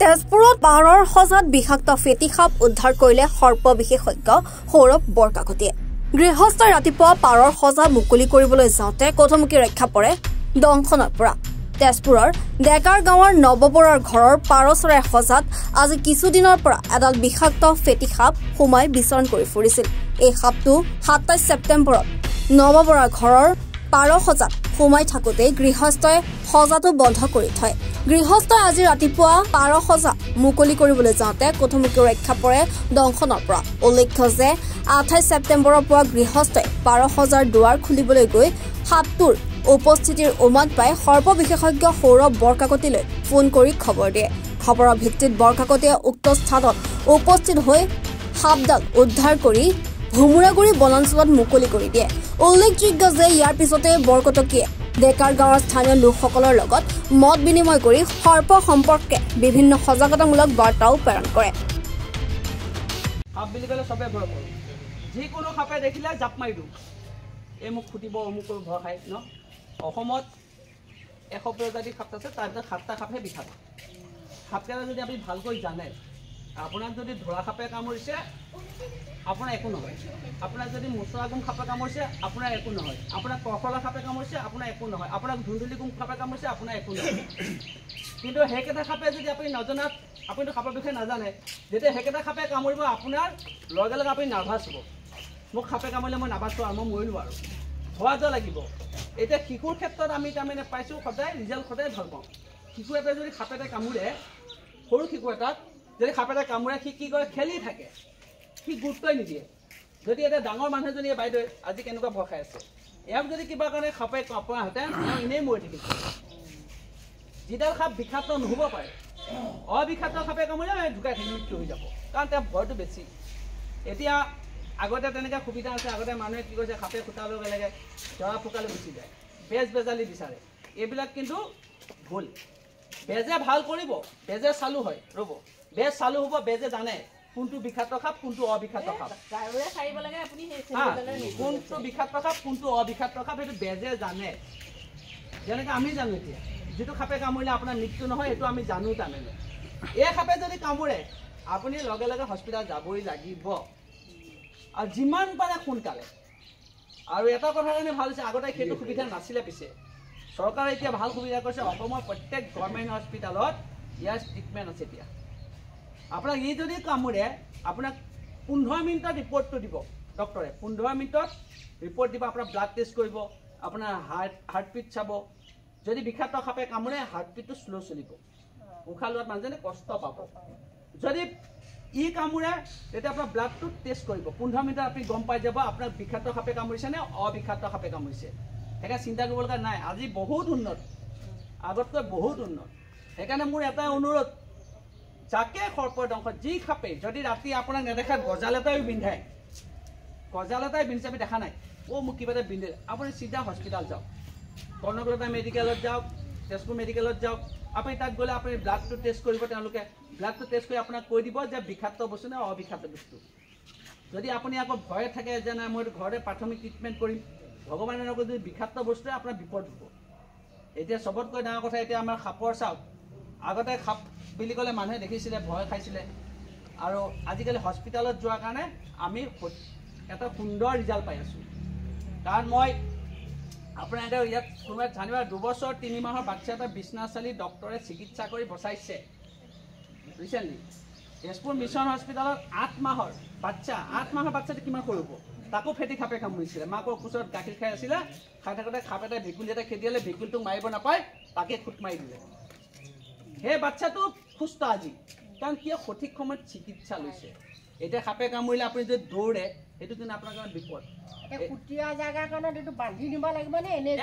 তেজপুৰত পাৰৰ সজাত বিষাক্ত ফেটি সাপ উদ্ধাৰ কৰিলে সৰ্প বিশেষজ্ঞ সৌৰভ বৰকাকতিয়ে। গৃহস্থই ৰাতিপুৱা পাৰৰ সজা মুকলি কৰিবলৈ যাওঁতে কথমুখী ৰক্ষা পৰে দংশনৰ পৰা। তেজপুৰৰ ডেকাৰ গাঁৱৰ নৱবৰাৰ ঘৰৰ পাৰ চৰাইৰ সজাত আজি কিছুদিনৰ পৰা এডাল বিষাক্ত ফেটি সাপ সোমাই বিচৰণ কৰি ফুৰিছিল। এই সাপটো ২৭ ছেপ্টেম্বৰত নৱবৰাৰ ঘৰৰ পাৰ সজাত সোমাই থাকোঁতে গৃহস্থই সজাটো বন্ধ কৰি থয়। গৃহস্থই আজি ৰাতিপুৱা পাৰ সজা মুকলি কৰিবলৈ যাওঁতে কথমুখী ৰক্ষা পৰে দংশনৰ পৰা। উল্লেখ্য যে ২৮ ছেপ্টেম্বৰৰ পৰা গৃহস্থই পাৰ সজাৰ দুৱাৰ খুলিবলৈ গৈ সাপটোৰ উপস্থিতিৰ উমান পাই সৰ্প বিশেষজ্ঞ সৌৰভ বৰকাকতিলৈ ফোন কৰি খবৰ দিয়ে। খবৰৰ ভিত্তিত বৰকাকতিয়ে উক্ত স্থানত উপস্থিত হৈ সাপডাল উদ্ধাৰ কৰি ভুমুৰাগুৰি বনাঞ্চলত মুকলি কৰি দিয়ে। উল্লেখযোগ্য যে ইয়াৰ পিছতে বৰকাকতিয়ে ডেকাৰ গাঁৱৰ স্থানীয় লোকসকলৰ লগত মত বিনিময় কৰি সৰ্প সম্পৰ্কে বিভিন্ন সজাগতামূলক বাৰ্তাও প্ৰেৰণ কৰে। সাপ বুলি ক'লে চবে ভয় কৰোঁ, যিকোনো সাপে দেখিলে জাপ মাৰি দিওঁ, এই মোক খুটিব অমুক কৰি ভয় খায় ন। অসমত ১০০ প্ৰজাতিৰ সাপ আছে, তাৰ ভিতৰত ৭টা সাপহে বিষাক্ত। সাপকেইটা যদি আপুনি ভালকৈ জানে, আপোনাক যদি ধৰা সাপে কামুৰিছে আপোনাৰ একো নহয়, আপোনাক যদি মোচৰাগুম সাপে কামুৰিছে আপোনাৰ একো নহয়, আপোনাক কৰ্কলা সাপে কামুৰিছে আপোনাৰ একো নহয়, আপোনাক ধুন্দুলি গুম সাপে কামুৰিছে আপোনাৰ একো নহয়। কিন্তু সেইকেইটা সাপে যদি আপুনি নজনাত, আপুনিতো সাপৰ বিষয়ে নাজানে, যেতিয়া সেইকেইটা সাপে কামুৰিব আপোনাৰ লগে লগে আপুনি নাৰ্ভাছ হ'ব, মোক সাপে কামুৰিলে মই নাবাচোঁ আৰু মই মৰিলোঁ আৰু ভয় যোৱা লাগিব। এতিয়া শিশুৰ ক্ষেত্ৰত আমি তাৰমানে পাইছোঁ সদায় ৰিজাল্ট সদায় ভাল পাওঁ। শিশু এটাই যদি সাপ এটাই কামুৰে, সৰু শিশু এটাক যদি সাপ এটাই কামুৰে, সি কি কৰে খেলি থাকে, সি গুৰুত্বই নিদিয়ে। যদি এটা ডাঙৰ মানুহ এজনীয়ে বাইদেউ আজি কেনেকুৱা ভয় খাই আছে, ইয়াক যদি কিবা কাৰণে সাপে কামুৰাহেঁতেন এনেই মৰি থাকিল। যিডাল সাপ বিষাক্ত নহ'ব পাৰে, অবিষাক্ত সাপে কামুৰিলে ঢুকাই থাকি মৃত্যু হৈ যাব, কাৰণ তেওঁৰ ভয়টো বেছি। এতিয়া আগতে তেনেকৈ সুবিধা আছে, আগতে মানুহে কি কৰিছে, সাপে খুটাৰ লগে লগে জৰা ফুকালে গুচি যায়, বেজ বেজালি বিচাৰে। এইবিলাক কিন্তু ভুল। বেজে ভাল কৰিব, বেজে চালু হয়, ৰ'ব বেজ চালু হ'ব, বেজে জানে কোনটো বিষাক্ত সাপ কোনটো অবিষাক্ত সাপ, কোনটো বিষাক্ত সাপ কোনটো অবিষাক্ত সাপ, সেইটো বেজে জানে। যেনেকৈ আমি জানো এতিয়া যিটো সাপে কামুৰিলে আপোনাৰ মৃত্যু নহয়, সেইটো আমি জানো। তাৰমানে এই সাপে যদি কামুৰে আপুনি লগে লগে হস্পিটেল যাবই লাগিব, আৰু যিমান পাৰে সোনকালে। আৰু এটা কথা কাৰণে ভাল হৈছে, আগতে সেইটো সুবিধা নাছিলে, পিছে চৰকাৰে এতিয়া ভাল সুবিধা কৰিছে। অসমৰ প্ৰত্যেক গভৰ্ণমেণ্ট হস্পিটেলত ইয়াৰ ট্ৰিটমেণ্ট আছে। এতিয়া আপোনাক ই যদি কামুৰে, আপোনাক 15 মিনিটত ৰিপৰ্টটো দিব ডক্টৰে, 15 মিনিটত ৰিপৰ্ট দিব, আপোনাৰ ব্লাড টেষ্ট কৰিব, আপোনাৰ হাৰ্টবিট চাব। যদি বিষাক্ত সাপে কামুৰে হাৰ্টবিটটো শ্ল' চলিব, উশাহ লোৱাত মানুহজনে কষ্ট পাব। যদি ই কামুৰে তেতিয়া আপোনাৰ ব্লাডটো টেষ্ট কৰিব, 15 মিনিটত আপুনি গম পাই যাব আপোনাক বিষাক্ত সাপে কামুৰিছে নে অবিষাক্ত সাপে কামুৰিছে। সেইকাৰণে চিন্তা কৰিব লগা নাই, আজি বহুত উন্নত, আগতকৈ বহুত উন্নত। সেইকাৰণে মোৰ এটাই অনুৰোধ, যাকে সৰ্পৰ দংশ, যি সাপে যদি ৰাতি আপোনাক নেদেখা গজাল এটাই পিন্ধাই, গজাল এটাই পিন্ধিছে, আমি দেখা নাই, মোক কিবা এটা পিন্ধে, আপুনি চিধা হস্পিটেল যাওক, কনকলতা মেডিকেলত যাওক, তেজপুৰ মেডিকেলত যাওক। আপুনি তাত গ'লে আপুনি ব্লাডটো টেষ্ট কৰিব, তেওঁলোকে ব্লাডটো টেষ্ট কৰি আপোনাক কৈ দিব যে বিষাক্ত বস্তু নে অবিষাক্ত বস্তু। যদি আপুনি আকৌ ভয়ে থাকে যে নাই মই ঘৰতে প্ৰাথমিক ট্ৰিটমেণ্ট কৰিম, ভগৱানৰ লগত যদি বিষাক্ত বস্তুৱে আপোনাৰ বিপদ হ'ব। এতিয়া চবতকৈ ডাঙৰ কথা, এতিয়া আমাৰ সাপৰ চাওক, আগতে সাপ বুলি ক'লে মানুহে দেখিছিলে, ভয় খাইছিলে, আৰু আজিকালি হস্পিটেলত যোৱাৰ কাৰণে আমি এটা সুন্দৰ ৰিজাল্ট পাই আছোঁ। কাৰণ মই আপোনাৰ এতিয়া ইয়াত কোনোবাই জানিব, 2 বছৰ 3 মাহৰ বাচ্ছা এটা বিচনা চালি ডক্টৰে চিকিৎসা কৰি বচাইছে ৰিচেণ্টলি। তেজপুৰ মিছন হস্পিটেলত 8 মাহৰ বাচ্চাটো কিমান সৰু হ'ব, তাকো ফেটি সাপে কামুৰিছিলে। মাকৰ কোচত গাখীৰ খাই আছিলে, খাই থাকোঁতে সাপ এটা ভেকুলী এটা খেদিয়ালে, ভেকুলীটোক মাৰিব নাপায়, তাকে খুট মাৰি দিলে। সেই বাচ্চাটো সুস্থ আজি, কাৰণ কিয় সঠিক সময়ত চিকিৎসা লৈছে। এতিয়া সাপে কামুৰিলে আপুনি যদি দৌৰে, সেইটো কিন্তু আপোনাৰ কাৰণে বিপদ।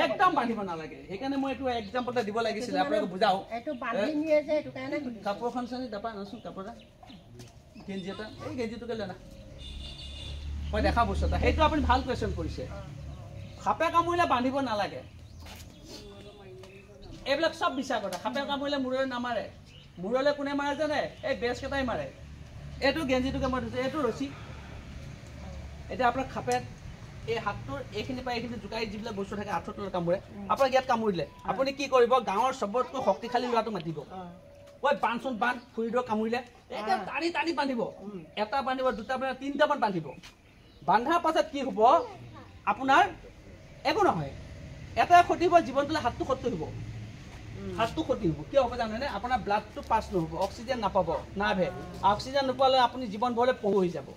একদম বান্ধিব নালাগে। সেইকাৰণে মই এইটো এক্সাম্পল এটা দিব লাগিছিলে, আপোনাক বুজাওঁ। কাপোৰখন চানি দাপা নাচোন, কাপোৰ এটা গেঞ্জি এটা, এই গেঞ্জিটোকে লৈ না, মই দেখা বস্তু এটা। সেইটো আপুনি ভাল কুৱেশ্যন কৰিছে। সাপে কামুৰিলে বান্ধিব নালাগে, এইবিলাক চব মিছা কথা। সাপে কামুৰিলে মূৰলৈ নামাৰে, মূৰলৈ কোনে মাৰে জানে, এই বেজকেইটাই মাৰে। এইটো গেঞ্জিটোকে মই ধৰিছোঁ, এইটো ৰছী। এতিয়া আপোনাক সাপে এই হাতটোৰ এইখিনি পৰা এইখিনি জোকাই যিবিলাক বস্তু থাকে হাতত কামুৰে, আপোনাক ইয়াত কামুৰিলে আপুনি কি কৰিব, গাঁৱৰ চবতকৈ শক্তিশালী ল'ৰাটো মাতিব, ঐ বান্ধচোন বান্ধ খুৰীদেউ কামুৰিলে একদম টানি টানি বান্ধিব এটা বান্ধিব দুটা বান্ধিব তিনিটামান বান্ধিব বান্ধাৰ পাছত কি হ'ব আপোনাৰ একো নহয় এটাই ক্ষতি হ'ব জীৱনটোলৈ হাতটো ক্ষতি হ'ব হাতটো ক্ষতি হ'ব কিয় হ'ব জানেনে আপোনাৰ ব্লাডটো পাছ নহ'ব অক্সিজেন নাপাব নাভে অক্সিজেন নোপোৱালে আপুনি জীৱনভৰলৈ পহু হৈ যাব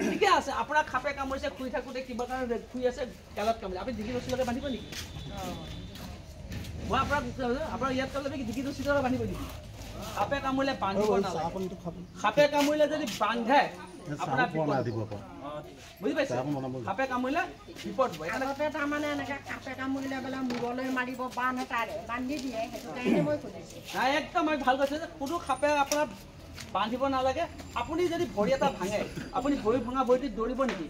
ঠিকে আছে আপোনাক খাপে কামুৰিছে শুই থাকোঁতে কিবা কাৰণে শুই আছে গালত কামুৰিলে আপুনি ডিঙি ৰছীলৈকে বান্ধিব নেকি মই আপোনাৰ ইয়াত কামলৈ ডিঙি ৰছীলৈকে বান্ধিব নেকি খাপে কামুৰিলে বান্ধিব নালাগে খাপে কামুৰিলে যদি বান্ধে আপোনাৰ বুজি পাইছে খাপে কামুৰিলে বিপদ হ'ব আগতে তাৰমানে এনেকৈ খাপে কামুৰিলে বোলে মূৰলৈ মাৰিব বান্ধ এটাৰে বান্ধি দিয়ে সেইটো কাৰণে মই সুধিছোঁ নাই একদম মই ভাল কৈছোঁ যে কোনো খাপে আপোনাৰ বান্ধিব নালাগে আপুনি যদি ভৰি এটা ভাঙে আপুনি ভৰি ভঙা ভৰিটো দৌৰিব নেকি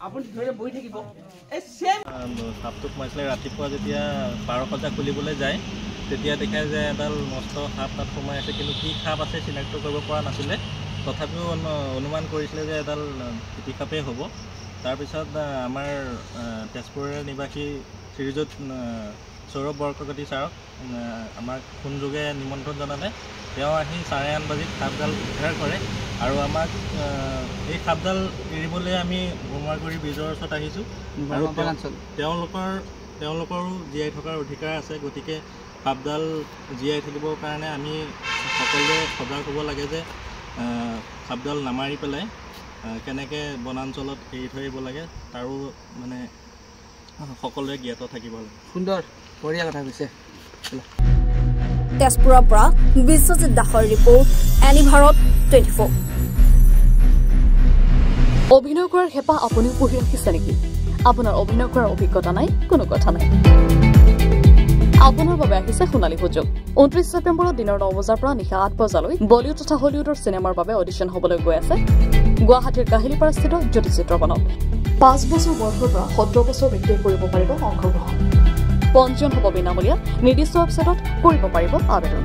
আপুনি ধৰি বহি থাকিব এই চেম সাপটো সোমাইছিলে ৰাতিপুৱা যেতিয়া পাৰ সজা খুলিবলৈ যায় তেতিয়া দেখায় যে এডাল মস্ত সাপ তাত সোমাই আছে কিন্তু কি সাপ আছে চিনাক্ত কৰিব পৰা নাছিলে তথাপিও অনুমান কৰিছিলে যে এডাল ফেটি সাপেই হ'ব তাৰপিছত আমাৰ তেজপুৰৰ নিবাসী শ্ৰীযুত সৌৰভ বৰকাকতি ছাৰক আমাক ফোনযোগে নিমন্ত্ৰণ জনালে তেওঁ আহি 8:30 বজাত সাপডাল উদ্ধাৰ কৰে আৰু আমাক এই সাপডাল এৰিবলৈ আমি ভোমাগুৰি ব্ৰিজৰ ওচৰত আহিছোঁ আৰু তেওঁলোকৰো জীয়াই থকাৰ অধিকাৰ আছে গতিকে সাপডাল জীয়াই থাকিবৰ কাৰণে আমি সকলোৱে সজাগ হ'ব লাগে যে সাপডাল নামাৰি পেলাই কেনেকৈ বনাঞ্চলত এৰি থৈ আহিব লাগে তাৰো মানে সকলোৱে জ্ঞাত থাকিব লাগে সুন্দৰ বঢ়িয়া কথা কৈছে তেজপুৰৰ পৰা বিশ্বজিৎ দাসৰ ৰিপৰ্ট এনি ভাৰত 24 অভিনয় কৰাৰ হেঁপাহ আপুনিও পুহি ৰাখিছে নেকি আপোনাৰ অভিনয় কৰাৰ অভিজ্ঞতা নাই কোনো কথা নাই আপোনাৰ বাবে আহিছে সোণালী সুযোগ 29 ছেপ্টেম্বৰত দিনৰ 9 বজাৰ পৰা নিশা 8 বজালৈ বলিউড তথা হলিউডৰ চিনেমাৰ বাবে অডিশ্যন হ'বলৈ গৈ আছে গুৱাহাটীৰ কাহিলীপাৰাস্থিত জ্যোতি চিত্ৰবনত 5 বছৰ বয়সৰ পৰা 17 বছৰ ব্যক্তিয়ে কৰিব পাৰিব অংশগ্ৰহণ পঞ্জীয়ন হ'ব বিনামূলীয়া নিৰ্দিষ্ট ৱেবছাইটত কৰিব পাৰিব আবেদন